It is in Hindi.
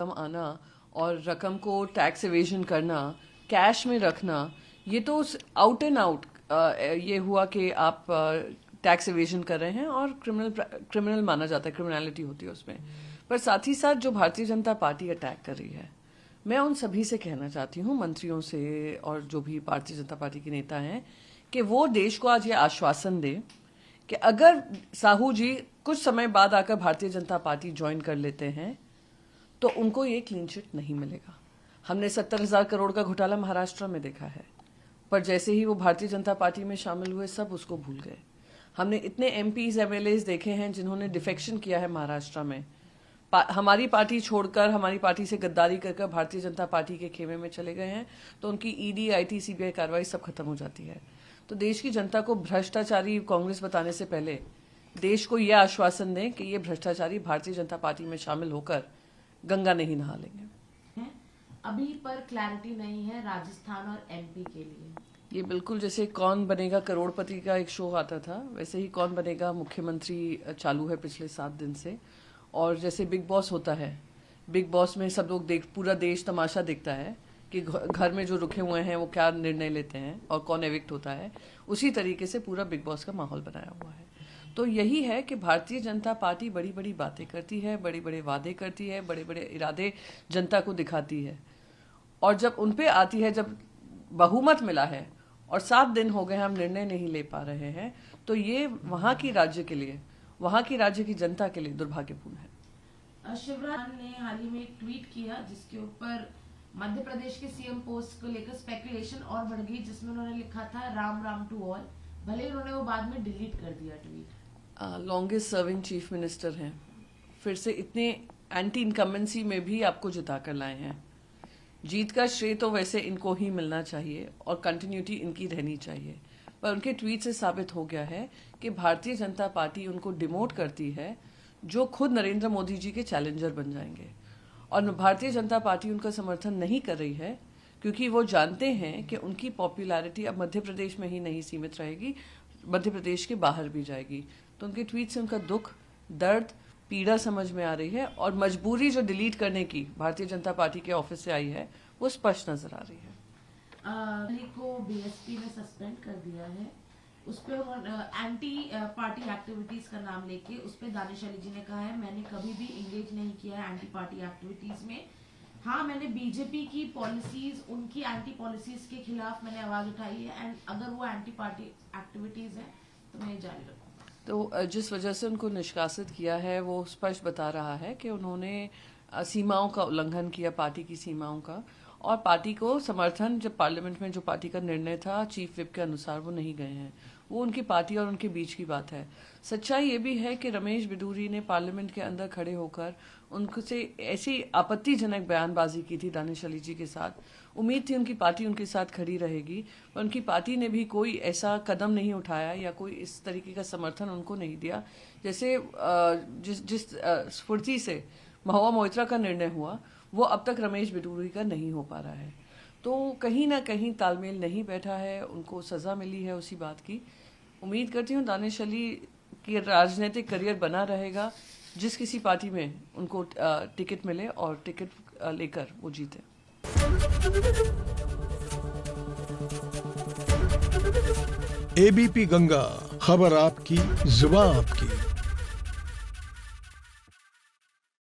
रकम आना और रकम को टैक्स एवेजन करना, कैश में रखना, ये तो आउट एंड आउट ये हुआ कि आप टैक्स एवेजन कर रहे हैं और क्रिमिनल माना जाता है, क्रिमिनलिटी होती है उसमें। पर साथ ही साथ जो भारतीय जनता पार्टी अटैक कर रही है, मैं उन सभी से कहना चाहती हूँ, मंत्रियों से और जो भी भारतीय जनता पार्टी के नेता हैं, कि वो देश को आज ये आश्वासन दे कि अगर साहू जी कुछ समय बाद आकर भारतीय जनता पार्टी ज्वाइन कर लेते हैं तो उनको ये क्लीन चिट नहीं मिलेगा। हमने 70,000 करोड़ का घोटाला महाराष्ट्र में देखा है, पर जैसे ही वो भारतीय जनता पार्टी में शामिल हुए सब उसको भूल गए। हमने इतने एमपीज एमएलएज देखे हैं जिन्होंने डिफेक्शन किया है महाराष्ट्र में, हमारी पार्टी छोड़कर, हमारी पार्टी से गद्दारी कर भारतीय जनता पार्टी के खेमे में चले गए हैं, तो उनकी ईडी, आईटी, सीबीआई कार्रवाई सब खत्म हो जाती है। तो देश की जनता को भ्रष्टाचारी कांग्रेस बताने से पहले देश को यह आश्वासन दें कि ये भ्रष्टाचारी भारतीय जनता पार्टी में शामिल होकर गंगा नहीं नहा लेंगे। अभी पर क्लैरिटी नहीं है राजस्थान और एमपी के लिए। ये बिल्कुल जैसे कौन बनेगा करोड़पति का एक शो आता था, वैसे ही कौन बनेगा मुख्यमंत्री चालू है पिछले 7 दिन से। और जैसे बिग बॉस होता है, बिग बॉस में सब लोग पूरा देश तमाशा देखता है कि घर में जो रुके हुए हैं वो क्या निर्णय लेते हैं और कौन एविक्ट होता है, उसी तरीके से पूरा बिग बॉस का माहौल बनाया हुआ है। तो यही है कि भारतीय जनता पार्टी बड़ी बड़ी बातें करती है, बड़े बड़े वादे करती है, बड़े बड़े इरादे जनता को दिखाती है, और जब उन पे आती है, जब बहुमत मिला है और 7 दिन हो गए हम निर्णय नहीं ले पा रहे हैं, तो ये वहाँ की राज्य के लिए, वहाँ की राज्य की जनता के लिए दुर्भाग्यपूर्ण है। शिवराज ने हाल ही में एक ट्वीट किया जिसके ऊपर मध्य प्रदेश के सीएम पोस्ट को लेकर स्पेकुलेशन और बढ़ गई, जिसमें उन्होंने लिखा था राम राम टू ऑल। भले उन्होंने वो बाद में डिलीट कर दिया tweet. Longest serving chief minister हैं, फिर से इतने एंटी इनकम्बेंसी में भी आपको जिता कर लाए हैं। जीत का श्रेय तो वैसे इनको ही मिलना चाहिए और कंटिन्यूटी इनकी रहनी चाहिए, पर उनके ट्वीट से साबित हो गया है कि भारतीय जनता पार्टी उनको डिमोट करती है जो खुद नरेंद्र मोदी जी के चैलेंजर बन जाएंगे। और भारतीय जनता पार्टी उनका समर्थन नहीं कर रही है क्योंकि वो जानते हैं कि उनकी पॉपुलैरिटी अब मध्य प्रदेश में ही नहीं सीमित रहेगी, मध्य प्रदेश के बाहर भी जाएगी। तो उनके ट्वीट से उनका दुख, दर्द, पीड़ा समझ में आ रही है, और मजबूरी जो डिलीट करने की भारतीय जनता पार्टी के ऑफिस से आई है वो स्पष्ट नजर आ रही है। को बीएसपी ने सस्पेंड कर दिया है, उस पे एंटी पार्टी एक्टिविटीज का नाम लेके उस पे दानिश अली जी ने कहा है मैंने कभी भी इंगेज नहीं किया है एंटी पार्टी एक्टिविटीज में। हाँ, मैंने बीजेपी की पॉलिसीज, उनकी एंटी पॉलिसीज के खिलाफ मैंने आवाज उठाई है, एंड अगर वो एंटी पार्टी एक्टिविटीज है तो मैं जारी रखूंगा। तो जिस वजह से उनको निष्कासित किया है वो स्पष्ट बता रहा है कि उन्होंने सीमाओं का उल्लंघन किया, पार्टी की सीमाओं का, और पार्टी को समर्थन, जब पार्लियामेंट में जो पार्टी का निर्णय था चीफ विप के अनुसार वो नहीं गए हैं। वो उनकी पार्टी और उनके बीच की बात है। सच्चाई ये भी है कि रमेश बिडूरी ने पार्लियामेंट के अंदर खड़े होकर उनसे ऐसी आपत्तिजनक बयानबाजी की थी दानिश अली जी के साथ। उम्मीद थी उनकी पार्टी उनके साथ खड़ी रहेगी, पर उनकी पार्टी ने भी कोई ऐसा कदम नहीं उठाया या कोई इस तरीके का समर्थन उनको नहीं दिया। जैसे जिस स्फूर्ति से महुआ मोइत्रा का निर्णय हुआ वो अब तक रमेश बिडूरी का नहीं हो पा रहा है। तो कहीं ना कहीं तालमेल नहीं बैठा है, उनको सज़ा मिली है उसी बात की। उम्मीद करती हूँ दानिश अली की राजनीतिक करियर बना रहेगा, जिस किसी पार्टी में उनको टिकट मिले और टिकट लेकर वो जीते। एबीपी गंगा, खबर आपकी, जुबान आपकी।